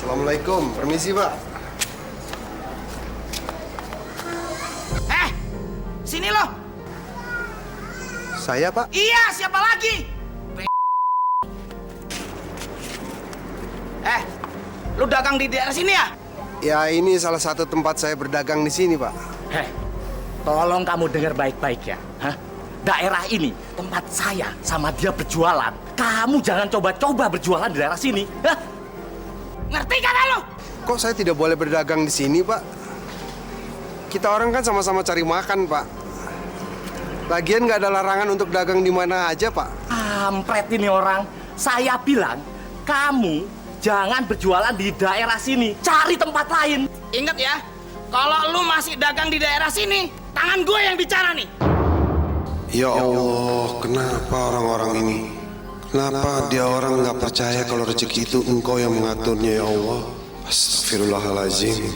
Assalamualaikum, permisi Pak. Sini lo. Saya Pak? Iya, siapa lagi? Lu dagang di daerah sini ya? Ya ini salah satu tempat saya berdagang di sini Pak. Tolong kamu dengar baik-baik ya. Daerah ini tempat saya sama dia berjualan. Kamu jangan coba-coba berjualan di daerah sini. Ngerti kan lo? Kok saya tidak boleh berdagang di sini Pak? Kita orang kan sama-sama cari makan Pak. Lagian nggak ada larangan untuk dagang di mana aja Pak. Kampret ini orang. Saya bilang kamu jangan berjualan di daerah sini. Cari tempat lain. Ingat ya, kalau lu masih dagang di daerah sini, tangan gue yang bicara nih. Ya Allah, kenapa orang-orang ini? Kenapa dia orang nggak percaya kalau rezeki itu Engkau yang mengaturnya ya Allah? Astagfirullahaladzim.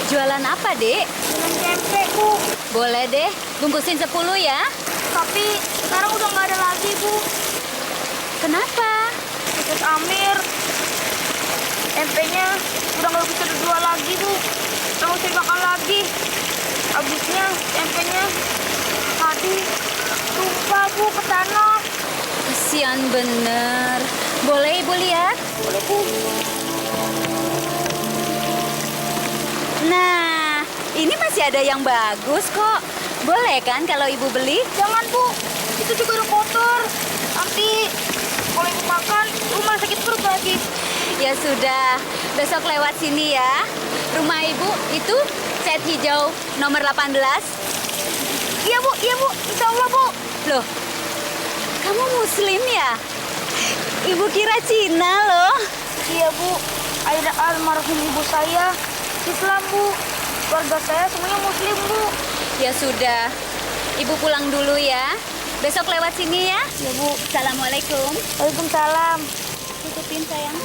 Jualan apa, Dek? Jualan tempe, Bu. Boleh deh, bungkusin 10 ya. Tapi sekarang udah nggak ada lagi, Bu. Kenapa? Khusus Amir. Tempenya udah nggak bisa dijual lagi, Bu. Udah nggak bisa dimakan lagi. Habisnya tempenya tadi tumpah, Bu, ke tanah. Kasian bener. Boleh Ibu lihat? Boleh, Bu. Nah, ini masih ada yang bagus kok. Boleh kan kalau Ibu beli? Jangan, Bu. Itu juga udah kotor. Nanti kalau Ibu makan, rumah sakit perut lagi. Ya sudah, besok lewat sini ya. Rumah Ibu itu set hijau nomor 18. Iya, Bu. Iya, Bu. Insya Allah, Bu. Loh, kamu muslim ya? Ibu kira Cina loh. Iya, Bu. Ayah almarhum ibu saya Islam, Bu. Keluarga saya semuanya Muslim, Bu. Ya sudah, Ibu pulang dulu ya. Besok lewat sini ya. Ya, Bu. Assalamualaikum. Waalaikumsalam. Tutupin sayang.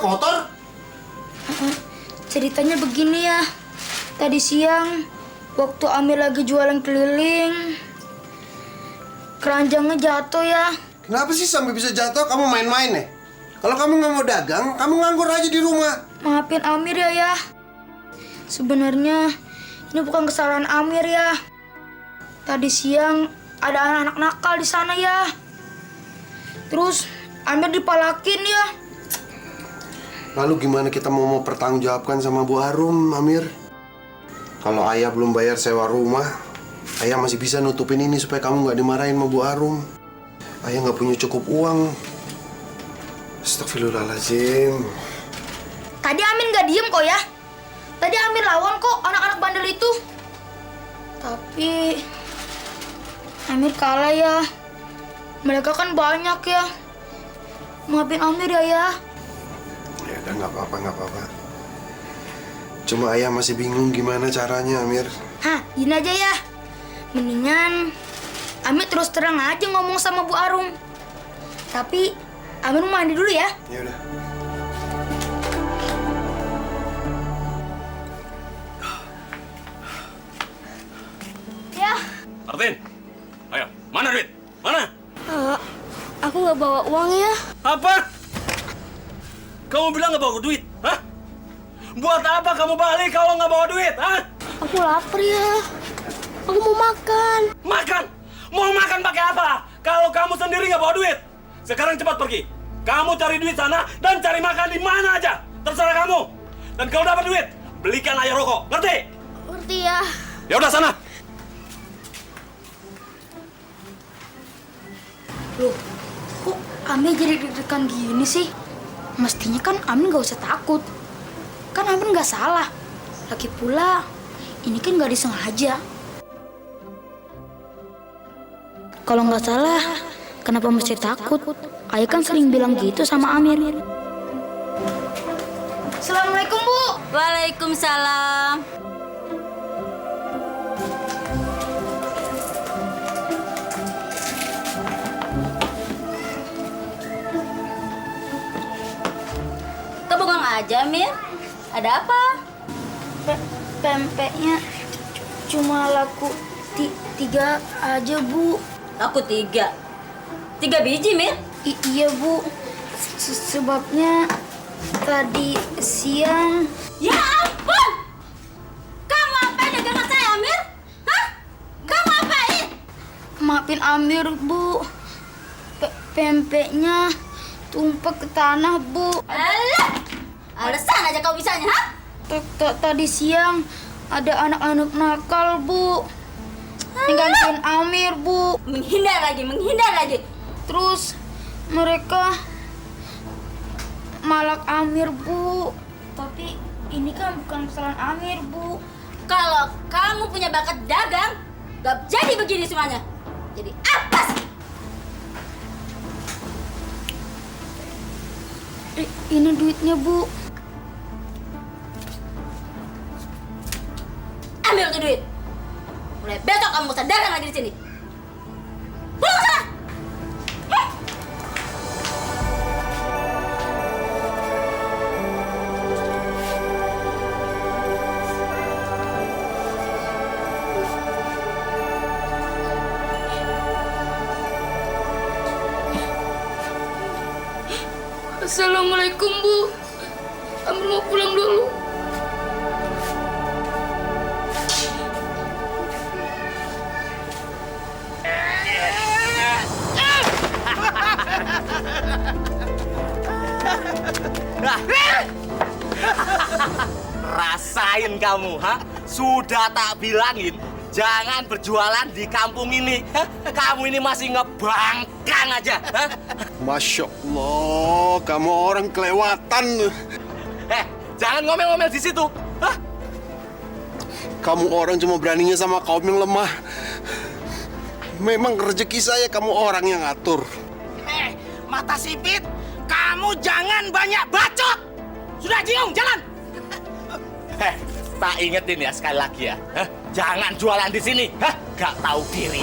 kotor? Ceritanya begini ya. Tadi siang, waktu Amir lagi jualan keliling, keranjangnya jatuh ya. Kenapa sih sampai bisa jatuh? Kamu main-main ya? Kalau kamu nggak mau dagang, kamu nganggur aja di rumah. Maafin Amir ya. Sebenarnya ini bukan kesalahan Amir ya. Tadi siang ada anak-anak nakal di sana ya. Terus Amir dipalakin ya. Lalu gimana kita mau pertanggungjawabkan sama Bu Arum, Amir? Kalau ayah belum bayar sewa rumah, ayah masih bisa nutupin ini supaya kamu nggak dimarahin sama Bu Arum. Ayah nggak punya cukup uang. Astagfirullahaladzim. Tadi Amir nggak diem kok ya. Tadi Amir lawan kok anak-anak bandel itu. Tapi Amir kalah ya. Mereka kan banyak ya. Maafin Amir ya. Ya udah nggak apa-apa. Cuma ayah masih bingung gimana caranya, Amir. Hah, gini aja ya. Mendingan Amir terus terang aja ngomong sama Bu Arum. Tapi Amir mau mandi dulu ya. Ya udah. Ya. Martin, ayo, mana duit? Mana? Aku nggak bawa uang ya. Apa? Kamu bilang nggak bawa duit? Hah? Buat apa kamu balik kalau nggak bawa duit? Hah? Aku lapar ya. Aku mau makan. Makan? Mau makan pakai apa? Kalau kamu sendiri nggak bawa duit. Sekarang cepat pergi. Kamu cari duit sana dan cari makan di mana aja. Terserah kamu. Dan kalau dapat duit, belikan ayah rokok. Ngerti? Ngerti ya. Ya udah sana. Loh, kok Amir jadi deg-degan gini sih? Mestinya kan Amir nggak usah takut. Kan Amir nggak salah. Lagi pula, ini kan nggak disengaja. Kalau nggak salah, kenapa mesti takut? Ayah kan sering bilang gitu sama Amir. Assalamualaikum, Bu. Waalaikumsalam. Kau bengong aja, Mir. Ada apa? Pempeknya cuma laku 3 aja, Bu. Aku 3. 3 biji, Mir. Iya, Bu. Sebabnya tadi siang. Ya ampun! Kamu apain dagangan saya, Mir? Hah? Kamu apain? Maafin Amir, Bu. Pempeknya tumpah ke tanah, Bu. Alah! Alasan aja kau bisanya, ha? Tadi siang ada anak-anak nakal, Bu. Nggantiin Amir, Bu. Menghindar lagi. Terus mereka malak Amir, Bu. Tapi ini kan bukan kesalahan Amir, Bu. Kalau kamu punya bakat dagang, gak jadi begini semuanya. Jadi apa sih? Ini duitnya, Bu. Ambil tuh duit. Mulai besok kamu gak usah dagang lagi di sini. Pulang sana! Assalamualaikum, Bu. Amir mau pulang dulu. Rasain kamu, ha? Sudah tak bilangin, jangan berjualan di kampung ini. Ha? Kamu ini masih ngebangkang aja. Ha? Masya Allah, kamu orang kelewatan. Jangan ngomel-ngomel di situ. Hah? Kamu orang cuma beraninya sama kaum yang lemah. Memang rezeki saya kamu orang yang ngatur. Mata sipit, kamu jangan banyak bacot. Sudah Jiung, jalan. Tak ingetin ya sekali lagi ya. Jangan jualan di sini. Gak tahu diri.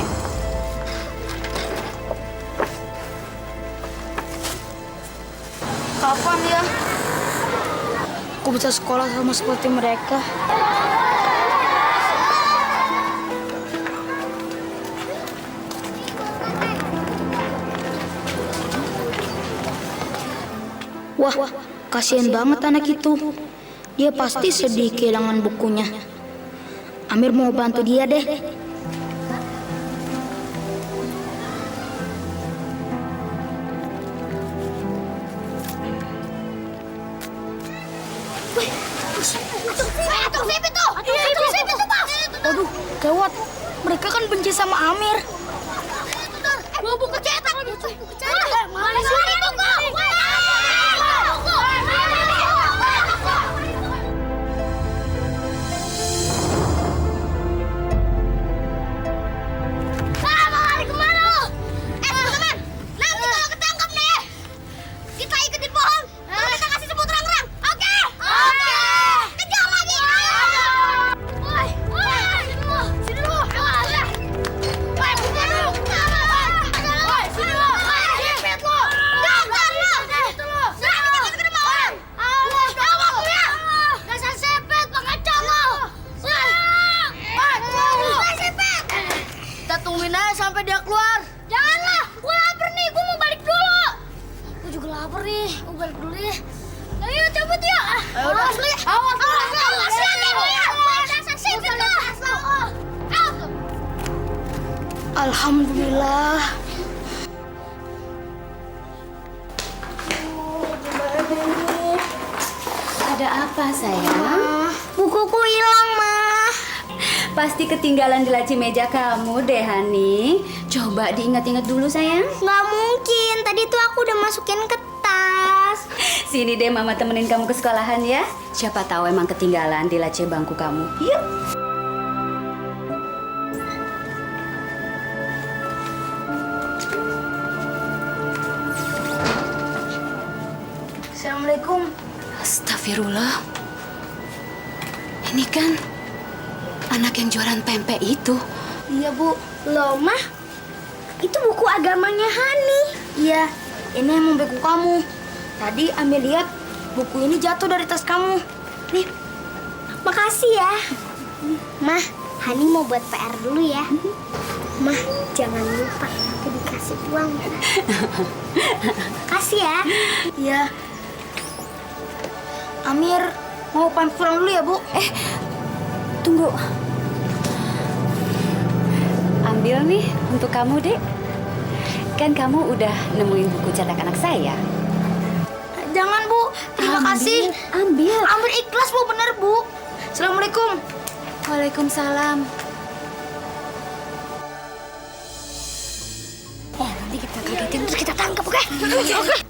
Kapan ya aku bisa sekolah sama seperti mereka. Wah, kasihan banget anak itu. Dia pasti sedih kehilangan bukunya. Amir mau bantu dia deh. Aduh, gawat. Mereka kan benci sama Amir. Bawa buku cetak. Mana sih buku? Tungguin aja sampai dia keluar. Janganlah, gue lapar nih, gue mau balik dulu. Gue juga lapar nih, gue balik dulu ya. Ayo cabut ya. Awas lu ya. Awas ya. Dasar sipit lu. Alhamdulillah. Ada apa sayang? Bukuku hilang, Ma. Pasti ketinggalan di laci meja kamu deh, Hani. Coba diingat-ingat dulu, sayang. Nggak mungkin, tadi tuh aku udah masukin ke tas. Sini deh, Mama temenin kamu ke sekolahan ya. Siapa tahu emang ketinggalan di laci bangku kamu. Yuk. Assalamualaikum. Astagfirullah. Ini kan anak yang jualan pempek itu. Iya, Bu. Loh, Mah, itu buku agamanya Hani. Iya, ini emang buku kamu. Tadi Amir lihat buku ini jatuh dari tas kamu. Nih, makasih ya. Mah, Hani mau buat PR dulu ya. Mah, jangan lupa nanti dikasih uang. Kasih ya. Iya. Amir mau pamit pulang dulu ya, Bu? Tunggu. Ambil nih untuk kamu, Dek. Kan kamu udah nemuin buku cetak anak saya. Jangan, Bu. Terima kasih. Ambil. Amir ikhlas, Bu. Bener, Bu. Assalamualaikum. Waalaikumsalam. Nanti kita kagetin terus kita tangkap, oke? Oke.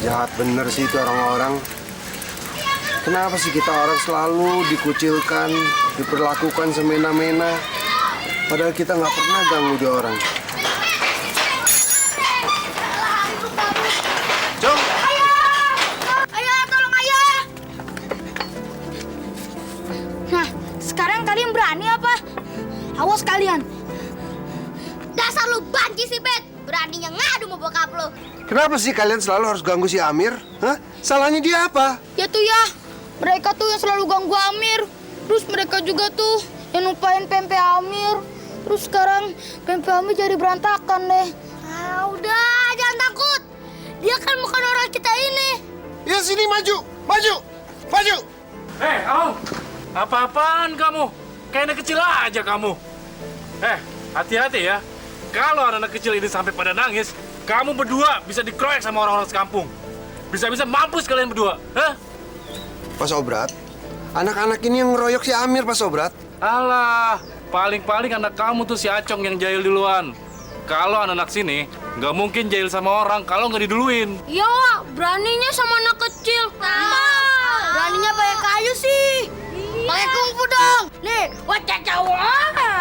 Jahat bener sih itu orang-orang. Kenapa sih kita orang selalu dikucilkan, diperlakukan semena-mena, padahal kita nggak pernah ganggu dia orang. Jom. Ayah, tolong ayah. Nah, sekarang kalian berani apa? Awas kalian. Dasar lu banci sih, Bet. Beraninya ngadu sama bokap lu. Kenapa sih kalian selalu harus ganggu si Amir? Hah? Salahnya dia apa? Ya tuh ya, mereka tuh yang selalu ganggu Amir. Terus mereka juga tuh yang numpain pempek Amir. Terus sekarang pempek Amir jadi berantakan deh. Ah, udah, jangan takut. Dia kan bukan orang kita ini. Ya sini maju, maju, maju. Kamu, apa-apaan kamu? Kayak anak kecil aja kamu. Hati-hati ya. Kalau anak kecil ini sampai pada nangis, kamu berdua bisa dikeroyok sama orang-orang sekampung. Bisa-bisa mampus kalian berdua. Hah? Pak Sobrat, anak-anak ini yang ngeroyok si Amir, Pak Sobrat. Alah, paling-paling anak kamu tuh si Acong yang jahil duluan. Kalau anak-anak sini, nggak mungkin jahil sama orang kalau nggak diduluin. Iya, beraninya sama anak kecil. Beraninya pakai kayu sih. Pakai kungfu dong. Nih, wacacawah.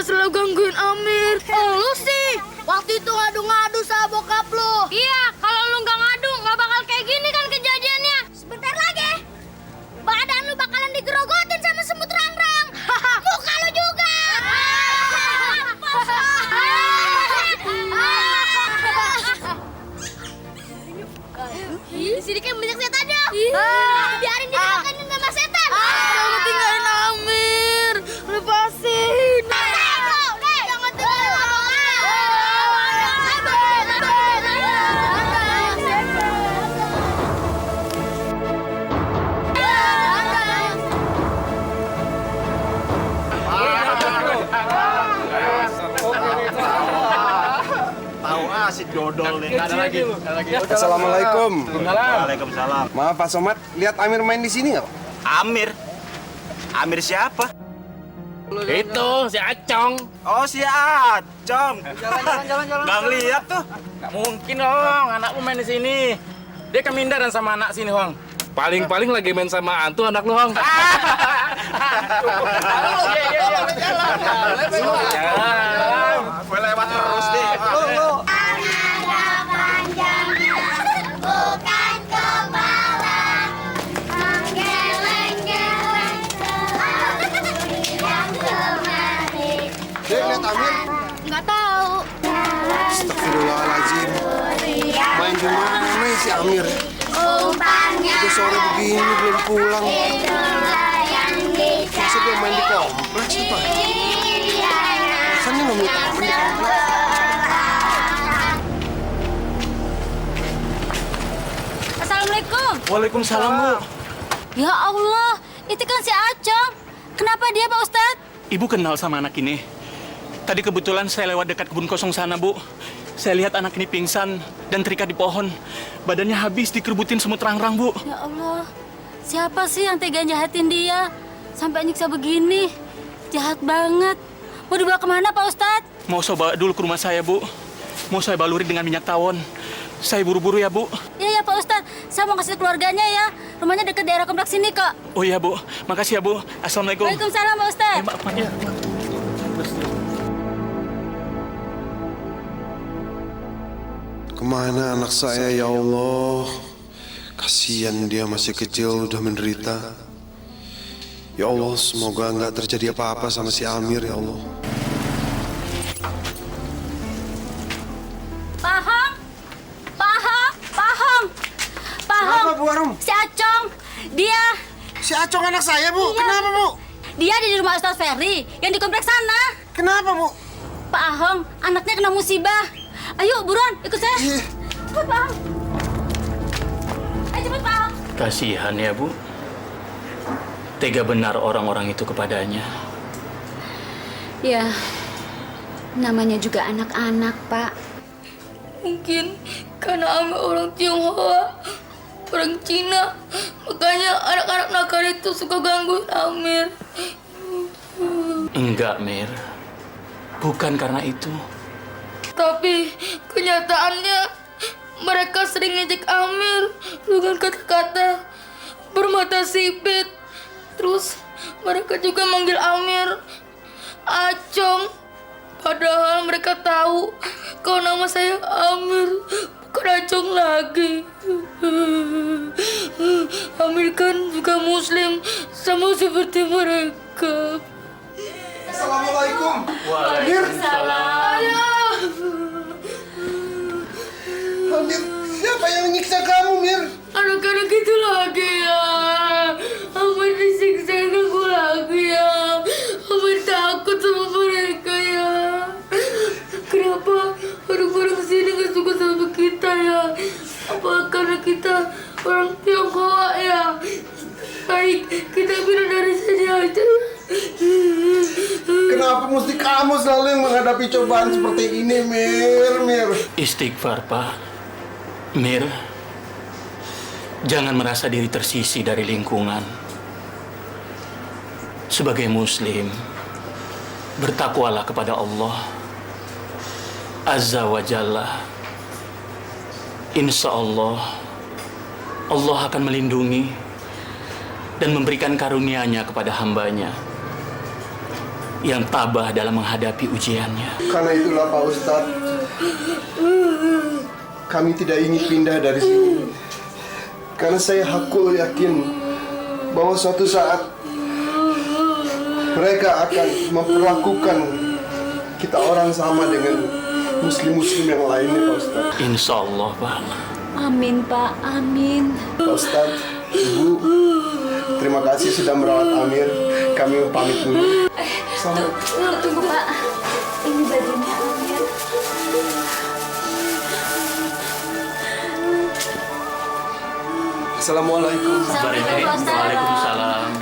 udah selalu gangguin Amir. Oh, lu sih. Waktu itu ngadu-ngadu sama bokap lu. Iya, kalau lu nggak ngadu, nggak bakal kayak gini kan kejadiannya. Sebentar lagi, badan lu bakalan digerogotin sama semut rangrang. Muka lu juga. Di sini kan banyak setannya. Biarin dimakan sama setan. Kamu tinggalin Amir. Lepasin. Jangan tinggalin Tahu asik dodol nih. Nggak ada lagi. Assalamualaikum. Waalaikumsalam. Maaf Pak Somad, lihat Amir main di sini nggak Pak? Amir. Amir siapa? Itu si Acong. Oh si Acong. Jalan. Nggak lihat tuh. Nggak mungkin dong, anakmu main di sini. Dia kemindaran sama anak sini, Hong. Paling lagi main sama hantu anak lu, Hong. Gue lewat terus deh. bukan kepala, menggeleng-geleng selalu yang kemari. Dek, lihat Amir. Nggak tahu. Astagfirullahaladzim. Main di mana si Amir? Umpannya Udah sore begini belum pulang. itulah yang Masa dia main di kompleks nih Pak? Rasanya nggak minta main di kompleks. Assalamualaikum. Waalaikumsalam, Bu. Ya Allah, itu kan si Acong. Kenapa dia, Pak Ustadz? Ibu kenal sama anak ini. Tadi kebetulan saya lewat dekat kebun kosong sana, Bu. Saya lihat anak ini pingsan dan terikat di pohon. Badannya habis dikerubutin semut rangrang, Bu. Ya Allah, siapa sih yang tega jahatin dia? Sampai nyiksa begini. Jahat banget. Mau dibawa kemana, Pak Ustadz? Mau saya bawa dulu ke rumah saya, Bu. Mau saya baluri dengan minyak tawon. Saya buru-buru ya, Bu. Iya, Pak Ustadz. Saya mau kasih keluarganya ya. Rumahnya dekat daerah kompleks sini, kok. Oh iya, Bu. Makasih ya, Bu. Assalamualaikum. Waalaikumsalam, Pak Ustadz. Maaf, ya. Kemana anak saya ya Allah? Kasihan dia masih kecil udah menderita. Ya Allah, semoga nggak terjadi apa-apa sama si Amir ya Allah. Paham? Paham? Paham? Paham? Kenapa Bu Arum? Si Acong. Dia Si Acong anak saya Bu, Iya. kenapa Bu? dia ada di rumah Ustadz Ferry yang di kompleks sana. Kenapa Bu? Pak Ahong, anaknya kena musibah. Ayo, buruan, ikut saya. Iya. Cepet, Pak Ahong. Ayo, cepet, Pak Ahong. Kasihan ya, Bu. Tega benar orang-orang itu kepadanya. Ya, namanya juga anak-anak, Pak. Mungkin karena Amir orang Tionghoa, orang Cina, makanya anak-anak nakal itu suka gangguin Amir. Enggak, Mir. Bukan karena itu. Tapi kenyataannya mereka sering ngejek Amir dengan kata-kata bermata sipit. Terus mereka juga manggil Amir Acong. Padahal mereka tahu kalau nama saya Amir, bukan Acong lagi. Amir kan juga Muslim, sama seperti mereka. Assalamualaikum. Amir, siapa yang nyiksa kamu, Mir? Anak-anak itu lagi ya. Amir disiksa aku lagi ya. Amir takut sama mereka ya. Kenapa orang-orang sini gak suka sama kita ya? Apa karena kita orang Tionghoa ya? Baik, kita pindah dari sini aja. Kenapa mesti kamu selalu yang menghadapi cobaan seperti ini, Mir? Istighfar, Pak. Mir, jangan merasa diri tersisih dari lingkungan. Sebagai Muslim, bertakwalah kepada Allah Azza wa Jalla. Insya Allah, Allah akan melindungi dan memberikan karunia-Nya kepada hambanya. yang tabah dalam menghadapi ujiannya. Karena itulah Pak Ustadz, kami tidak ingin pindah dari sini. Karena saya hakul yakin bahwa suatu saat mereka akan memperlakukan kita orang sama dengan muslim-muslim yang lainnya, Pak Ustadz. Insya Allah, Pak. Amin, Pak. Amin. Pak Ustadz, Ibu, terima kasih sudah merawat Amir. Kami pamit dulu. Tunggu, Pak. Ini bajunya Amir. Assalamualaikum. Waalaikumsalam.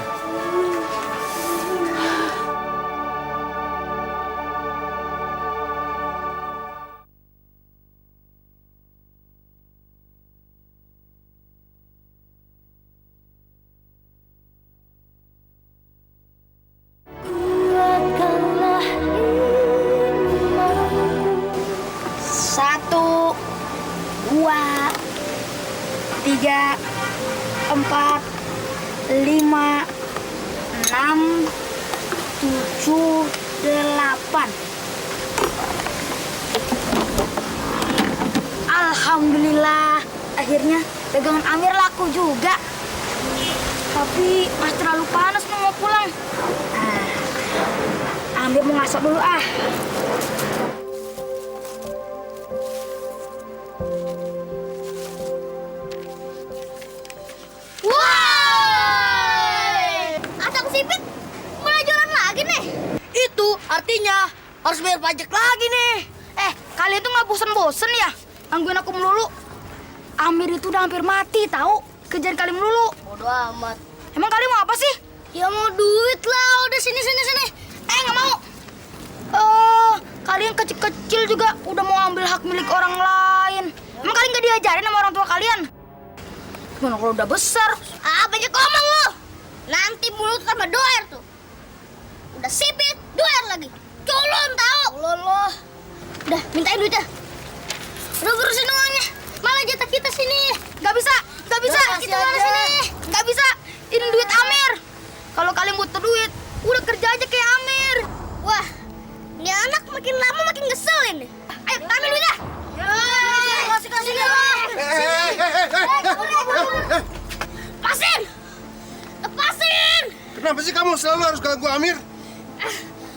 Satu, dua, tiga, 4, 5, 6, 7, 8. Alhamdulillah, akhirnya dagangan Amir laku juga. Tapi Mas terlalu panas nih mau pulang. Amir mau ngasak dulu ah. Artinya harus bayar pajak lagi nih. Kalian tuh nggak bosen-bosen ya gangguin aku melulu? Amir itu udah hampir mati tahu, kejar kalian melulu. Bodoh amat. Emang kalian mau apa sih? Ya mau duit lah, udah sini. Nggak mau. Kalian kecil-kecil juga udah mau ambil hak milik orang lain. Emang kalian nggak diajarin sama orang tua kalian? Gimana kalau udah besar? Banyak ngomong lo. Nanti mulut sama doer tuh. Udah sipit, doer lagi. Culun tau. Lo. Udah, mintain duitnya. Udah berusin uangnya. Malah jatah kita sini. Nggak bisa. Udah, Kita kasih mana aja. sini? Nggak bisa. Ini duit Amir. Kalau kalian butuh duit, udah kerja aja kayak Amir. Wah, ini anak makin lama makin ngeselin nih. Ayo, ambil duitnya. Kasih. Lepasin. Kenapa sih kamu selalu harus ganggu Amir?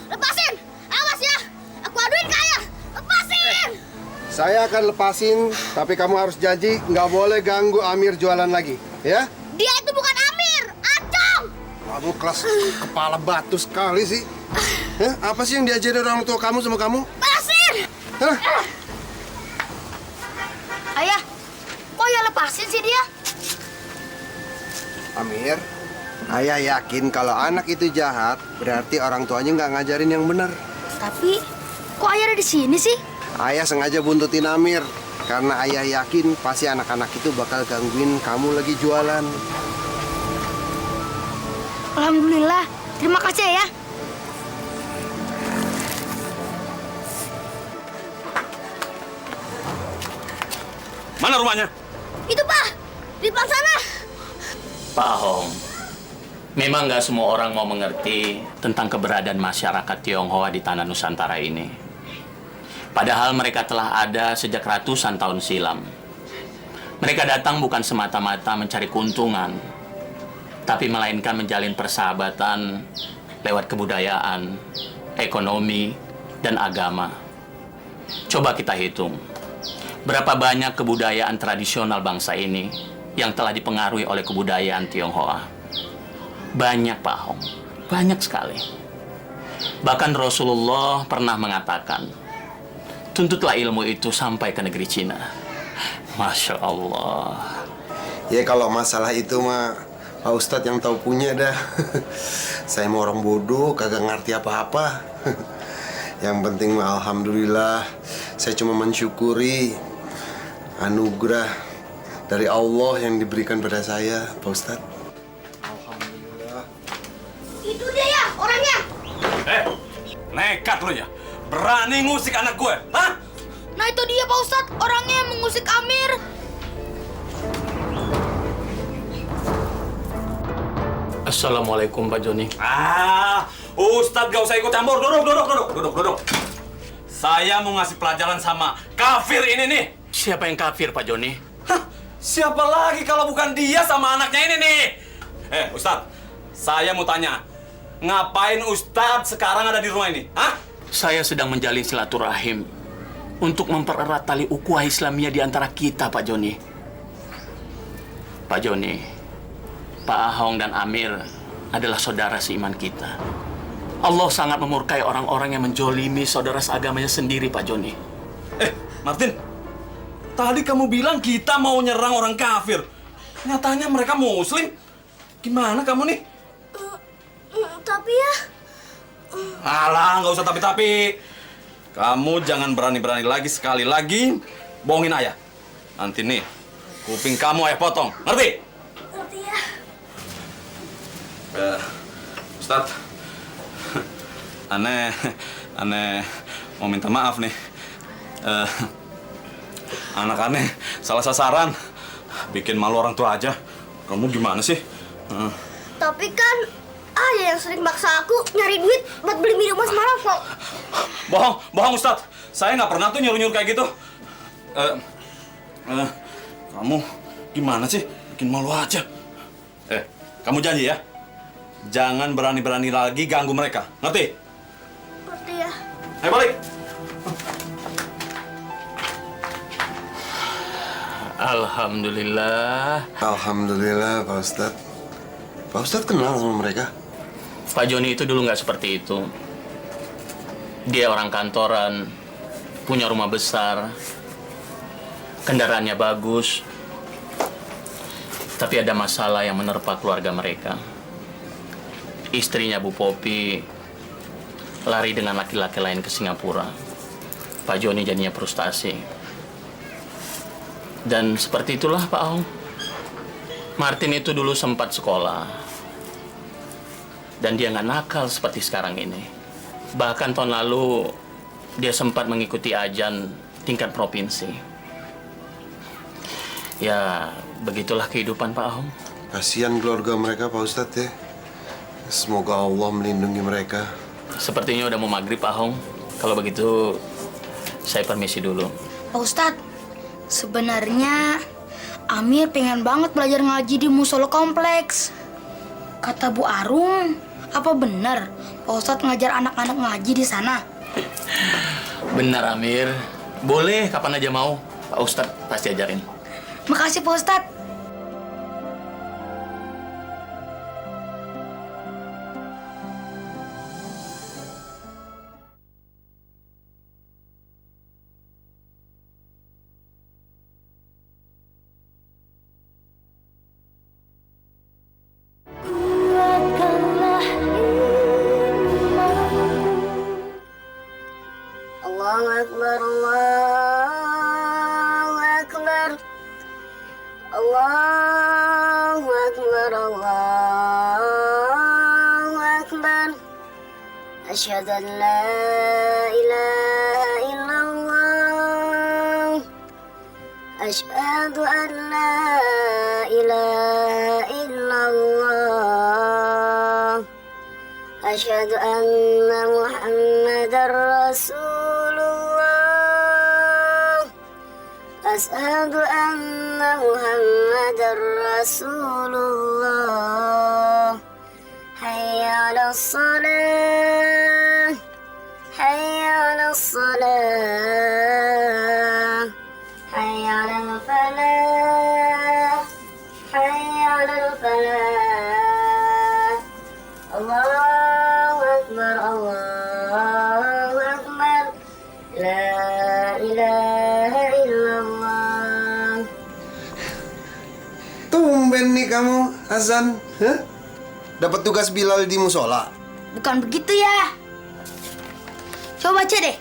Lepasin. Awas ya. Aku aduin kaya. Lepasin. Saya akan lepasin, tapi kamu harus janji nggak boleh ganggu Amir jualan lagi, ya? Dia itu bukan Amir, Acong. Kamu kelas kepala batu sekali sih. Apa sih yang diajarin orang tua kamu sama kamu? Lepasin. Hah? Ayah, kok ya lepasin sih dia? Amir, ayah yakin kalau anak itu jahat, berarti orang tuanya nggak ngajarin yang benar. Tapi, kok ayah ada di sini sih? Ayah sengaja buntutin Amir, karena ayah yakin pasti anak-anak itu bakal gangguin kamu lagi jualan. Alhamdulillah, terima kasih ya. Mana rumahnya? Itu Pak, di depan sana. Pak Hong, memang nggak semua orang mau mengerti tentang keberadaan masyarakat Tionghoa di tanah Nusantara ini. Padahal mereka telah ada sejak ratusan tahun silam. Mereka datang bukan semata-mata mencari keuntungan, tapi melainkan menjalin persahabatan lewat kebudayaan, ekonomi, dan agama. Coba kita hitung, berapa banyak kebudayaan tradisional bangsa ini yang telah dipengaruhi oleh kebudayaan Tionghoa. Banyak, Pak Hong. Banyak sekali. Bahkan Rasulullah pernah mengatakan, tuntutlah ilmu itu sampai ke negeri Cina. Masya Allah. Ya kalau masalah itu mah Pak Ustadz yang tahu punya dah. Saya mau orang bodoh, kagak ngerti apa-apa. Yang penting mah alhamdulillah, saya cuma mensyukuri anugerah dari Allah yang diberikan pada saya, Pak Ustadz. Alhamdulillah. Itu dia ya, orangnya. Nekat lo ya. Berani ngusik anak gue, hah? Nah itu dia Pak Ustadz, orangnya yang mengusik Amir. Assalamualaikum Pak Joni. Ustadz gak usah ikut campur. Duduk. Saya mau ngasih pelajaran sama kafir ini nih. Siapa yang kafir, Pak Joni? Hah? Siapa lagi kalau bukan dia sama anaknya ini nih? Ustadz, saya mau tanya. Ngapain Ustadz sekarang ada di rumah ini? Hah? Saya sedang menjalin silaturahim untuk mempererat tali ukhuwah Islamiyah di antara kita, Pak Joni. Pak Joni, Pak Ahong dan Amir adalah saudara seiman kita. Allah sangat memurkai orang-orang yang menjolimi saudara seagamanya sendiri, Pak Joni. Martin, tadi kamu bilang kita mau nyerang orang kafir. Nyatanya mereka muslim. Gimana kamu nih? Tapi ya, Alah, nggak usah tapi-tapi. Kamu jangan berani-berani lagi sekali lagi bohongin ayah. Nanti nih, kuping kamu ayah potong. Ngerti? ngerti ya. Ustadz, aneh mau minta maaf nih. Anak aneh salah sasaran, bikin malu orang tua aja. Kamu gimana sih? Tapi kan ayah yang sering maksa aku nyari duit buat beli minuman semalam kok. Bohong Ustadz. Saya nggak pernah tuh nyuruh-nyuruh kayak gitu. Kamu gimana sih? Bikin malu aja. Kamu janji ya? Jangan berani-berani lagi ganggu mereka. Ngerti? Ngerti ya. Ayo balik. Alhamdulillah. Alhamdulillah, Pak Ustadz. Pak Ustadz kenal sama mereka? Pak Joni itu dulu nggak seperti itu. Dia orang kantoran, punya rumah besar, kendaraannya bagus. Tapi ada masalah yang menerpa keluarga mereka. Istrinya Bu Popi lari dengan laki-laki lain ke Singapura. Pak Joni jadinya frustasi. Dan seperti itulah Pak Ahong. Martin itu dulu sempat sekolah. Dan dia nggak nakal seperti sekarang ini. Bahkan tahun lalu dia sempat mengikuti ajan tingkat provinsi. Ya, begitulah kehidupan Pak Ahong. Kasihan keluarga mereka, Pak Ustadz ya. Semoga Allah melindungi mereka. Sepertinya udah mau maghrib Pak Ahong. Kalau begitu, saya permisi dulu. Pak Ustadz, sebenarnya Amir pengen banget belajar ngaji di musola kompleks. Kata Bu Arum, apa benar Pak Ustadz ngajar anak-anak ngaji di sana? Benar Amir. Boleh kapan aja mau. Pak Ustadz pasti ajarin. Makasih Pak Ustadz. Allahu Akbar, Allahu Akbar. Allahu Akbar, Allahu Akbar. Asyhadu an la ilaha illallah. Asyhadu an la ilaha illallah. Asyhadu anna Muhammadar Rasulullah. Asyhadu anna Muhammadar Rasulullah. Hayya 'alas salah. Hayya 'alas salah. Hayya 'alal falah. Hayya 'alal falah. Allahu Akbar, Allahu Akbar. La ilaha illallah. Tumben nih kamu, azan. Hah? Dapat tugas Bilal di musola. Bukan begitu ya. Coba baca deh.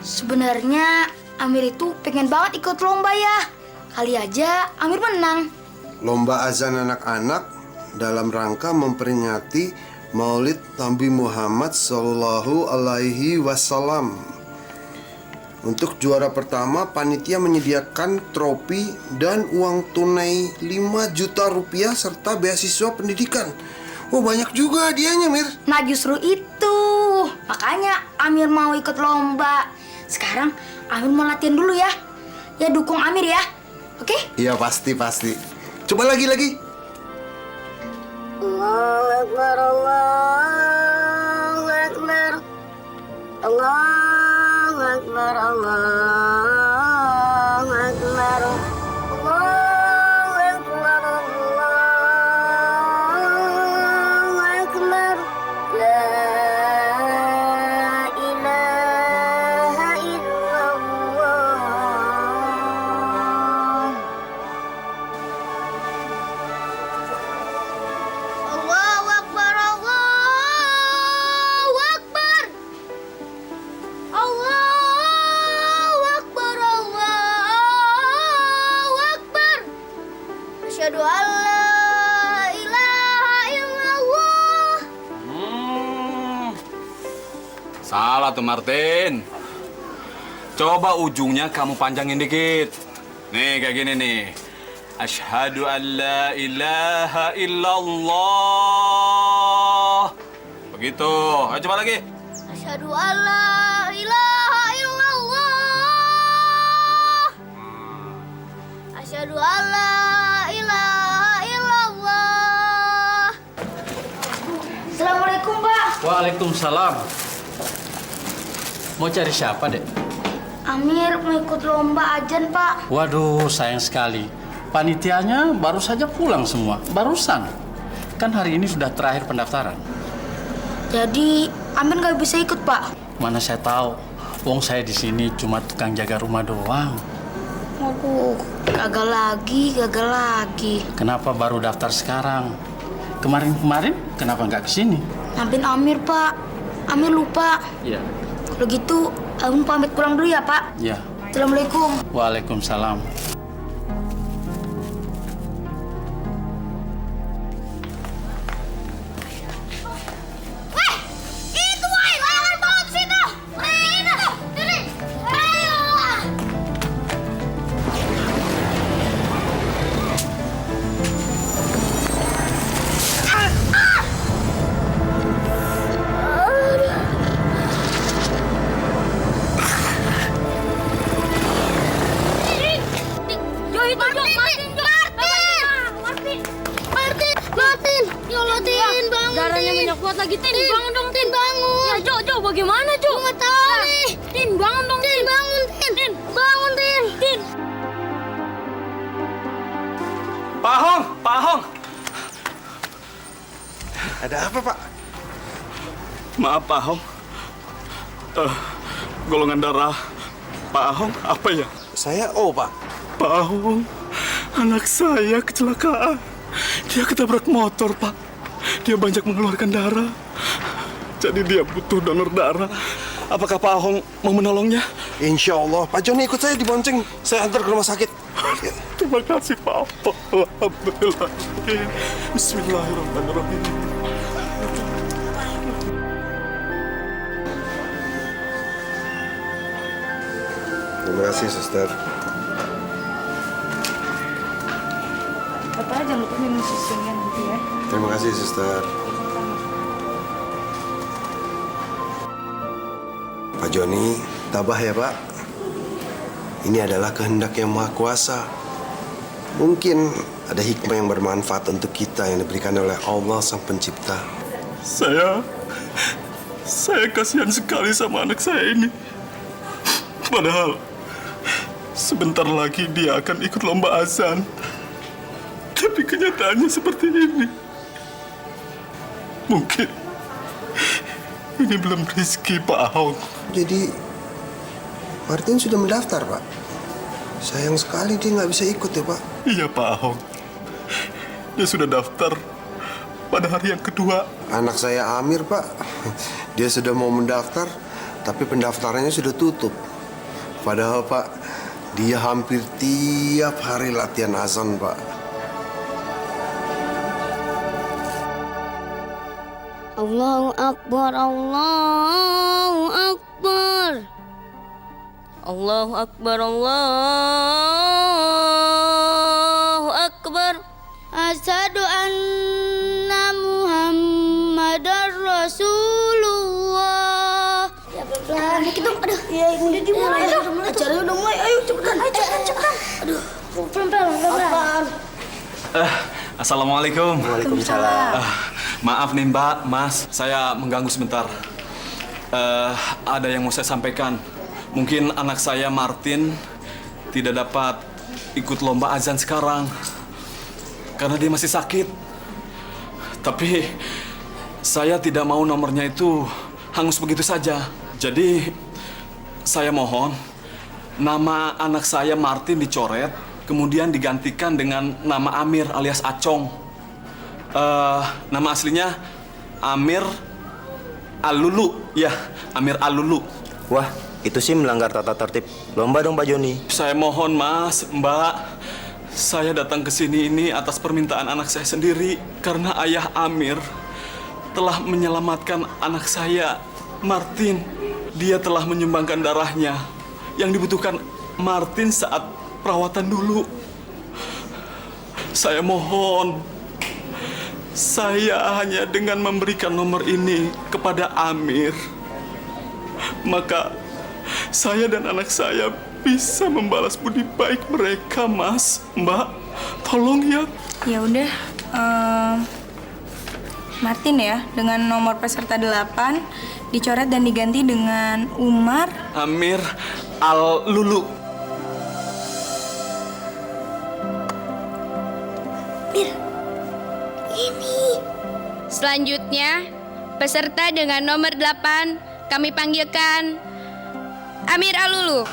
Sebenarnya Amir itu pengen banget ikut lomba ya. Kali aja Amir menang. Lomba azan anak-anak dalam rangka memperingati Maulid Nabi Muhammad Sallallahu Alaihi Wasallam. Untuk juara pertama, panitia menyediakan trofi dan uang tunai 5 juta rupiah serta beasiswa pendidikan. Oh, banyak juga hadiahnya, Mir. Nah justru itu, makanya Amir mau ikut lomba. Sekarang Amir mau latihan dulu ya. Ya dukung Amir ya, oke? Iya, pasti. Coba lagi. Allahu Akbar, Allahu Akbar. Allahu Akbar, Allahu Akbar. Allahu Akbar, Allahu Akbar. La ilaha illallah. Allahu Akbar, Allahu Akbar. Allahu Akbar, Allahu Akbar. Asyhadu an la ilaha illallah. Salah tuh Martin. Coba ujungnya kamu panjangin dikit. Nih kayak gini nih. Asyhadu an la ilaha illallah. Begitu. Ayo coba lagi. Asyhadu an la ilaha illallah. Asyhadu an la ilaha illallah. Assalamualaikum Pak. Waalaikumsalam. Mau cari siapa, Dek? Amir mau ikut lomba ajan Pak. Waduh, sayang sekali. Panitianya baru saja pulang semua. Barusan. Kan hari ini sudah terakhir pendaftaran. Jadi Amir nggak bisa ikut Pak. Mana saya tahu. Wong saya di sini cuma tukang jaga rumah doang. Waduh, gagal lagi. Kenapa baru daftar sekarang? Kemarin kenapa nggak kesini? Maafin Amir Pak. Amir lupa. Iya. Kalau gitu, Amir pamit pulang dulu ya Pak. Iya. Assalamualaikum. Waalaikumsalam. Weh, itu woi, layangan paut situ. Itu, diri. Ayo. Jo itu Jo, Martin. Ya Allah, Tin, bangun. Darahnya Tin. banyak kuat lagi, Tin. Tin, Bangun dong, Tin, bangun. Ya, Jo, bagaimana, Jo? Nggak tahu nih. Tin, bangun dong, Tin, Tin. bangun, Tin. Bangun, Tin. Tin. Pak Hong. Ada apa, Pak? Maaf Pak Hong. Golongan darah Pak Hong apa ya? Saya O, Pak. Pak Hong, anak saya kecelakaan. Dia ketabrak motor, Pak. Dia banyak mengeluarkan darah. Jadi dia butuh donor darah. Apakah Pak Hong mau menolongnya? Insya Allah. Pak Joni ikut saya dibonceng. Saya antar ke rumah sakit. Terima kasih Pak. Alhamdulillah. Bismillahirrahmanirrahim. Terima kasih, suster. Bapak jangan lupa minum susunya nanti ya. Terima kasih, suster. Pak Joni, tabah ya, Pak. Ini adalah kehendak yang Maha Kuasa. Mungkin ada hikmah yang bermanfaat untuk kita yang diberikan oleh Allah Sang Pencipta. Saya kasihan sekali sama anak saya ini. Padahal sebentar lagi dia akan ikut lomba azan. Tapi kenyataannya seperti ini. Mungkin ini belum rezeki Pak Ahok. Jadi, Martin sudah mendaftar, Pak. Sayang sekali dia nggak bisa ikut ya, Pak. Iya Pak Ahok. Dia sudah daftar pada hari yang kedua. Anak saya Amir, Pak. Dia sudah mau mendaftar, tapi pendaftarannya sudah tutup. Padahal, Pak, dia hampir tiap hari latihan azan, Pak. Allahu Akbar, Allahu Akbar. Allahu Akbar, Allahu Akbar. Asyhadu anna Muhammad Rasulullah. Ya pelan-pelan dikit dong. Aduh. Ya udah dimulai. Acaranya udah mulai. Ayo cepetan. Aduh. Pelan-pelan. Assalamualaikum. Waalaikumsalam. Maaf nih Mbak, Mas, saya mengganggu sebentar. Ada yang mau saya sampaikan. Mungkin anak saya Martin tidak dapat ikut lomba azan sekarang karena dia masih sakit. Tapi saya tidak mau nomornya itu hangus begitu saja. Jadi saya mohon nama anak saya Martin dicoret, kemudian digantikan dengan nama Amir alias Acong. Nama aslinya Amir Alulu, ya, Amir Alulu. Wah, itu sih melanggar tata tertib lomba dong Pak Joni. Saya mohon Mas, Mbak, saya datang ke sini ini atas permintaan anak saya sendiri karena ayah Amir telah menyelamatkan anak saya, Martin. Dia telah menyumbangkan darahnya yang dibutuhkan Martin saat perawatan dulu. Saya mohon, saya hanya dengan memberikan nomor ini kepada Amir, maka saya dan anak saya bisa membalas budi baik mereka, Mas. Mbak, tolong ya. Ya udah, Martin ya, dengan nomor peserta 8 dicoret dan diganti dengan Umar Amir Al-Lulu. Selanjutnya, peserta dengan nomor 8 kami panggilkan Amir Alulu.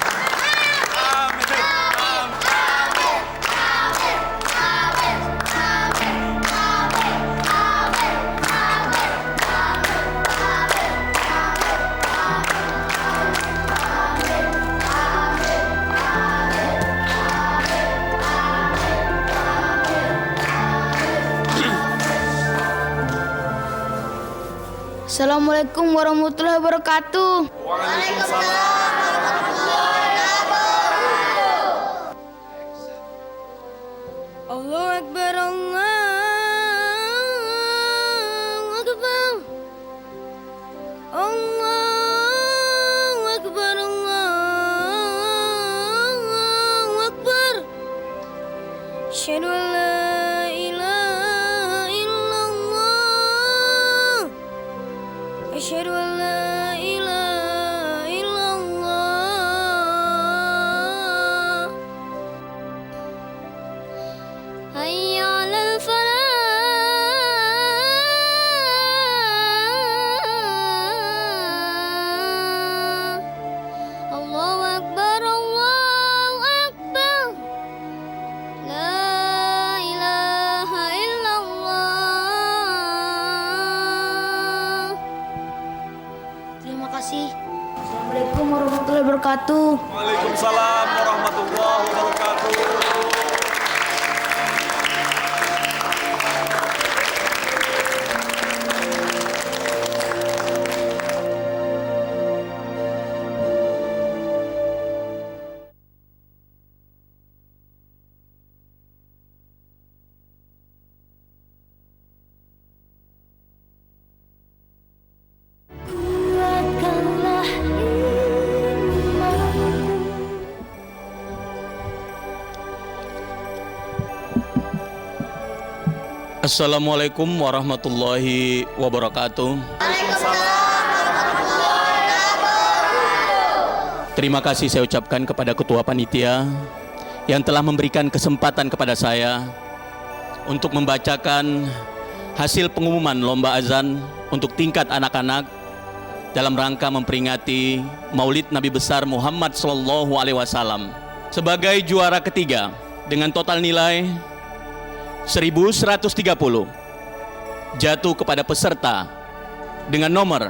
Assalamualaikum warahmatullahi wabarakatuh. Allahu Akbar, Allahu Akbar. Allahu Akbar, Allahu Akbar. Asyhadu an la ilaha illallah. Asyhadu an la ilaha illallah. Hayya 'alal falah. Allahu Akbar, Allahu Akbar. La ilaha illallah. Terima kasih. Assalamualaikum warahmatullahi wabarakatuh. Waalaikumsalam warahmatullahi wabarakatuh. Kuatkanlah imanku. Assalamualaikum warahmatullahi wabarakatuh. Terima kasih saya ucapkan kepada Ketua Panitia yang telah memberikan kesempatan kepada saya untuk membacakan hasil pengumuman lomba azan untuk tingkat anak-anak dalam rangka memperingati Maulid Nabi besar Muhammad SAW. Sebagai juara ketiga dengan total nilai 1130 jatuh kepada peserta dengan nomor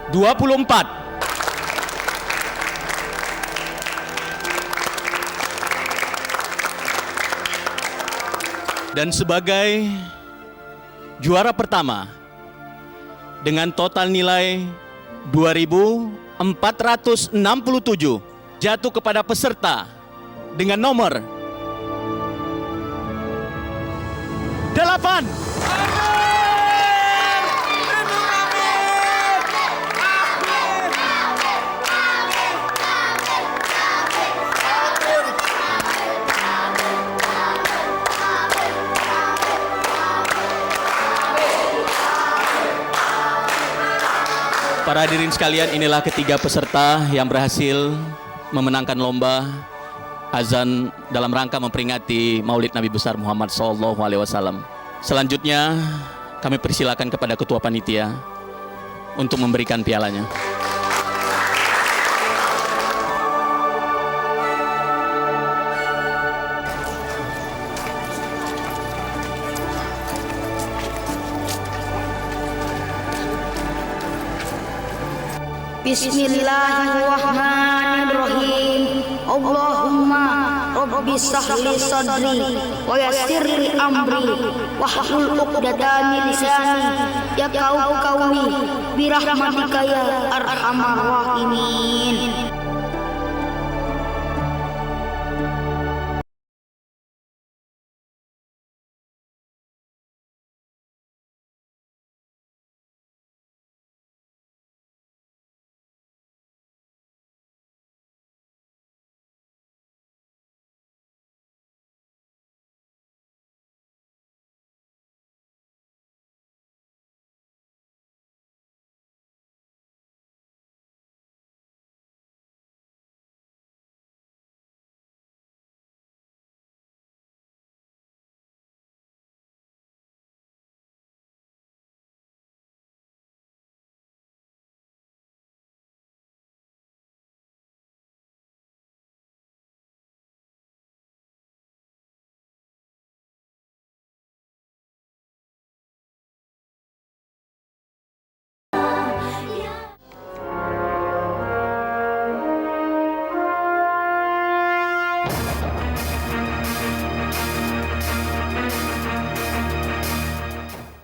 24. Dan sebagai juara pertama dengan total nilai 2467 jatuh kepada peserta dengan nomor 8. Para hadirin sekalian, inilah ketiga peserta yang berhasil memenangkan lomba azan dalam rangka memperingati Maulid Nabi besar Muhammad SAW. Selanjutnya, kami persilakan kepada Ketua Panitia untuk memberikan pialanya. Bismillahirrahmanirrahim. Allahumma rabbi sahli sadri wa yassirli amri wahlul 'uqdatam min lisani yafqahu qawli bi rahmatika ya arhamar rahimin.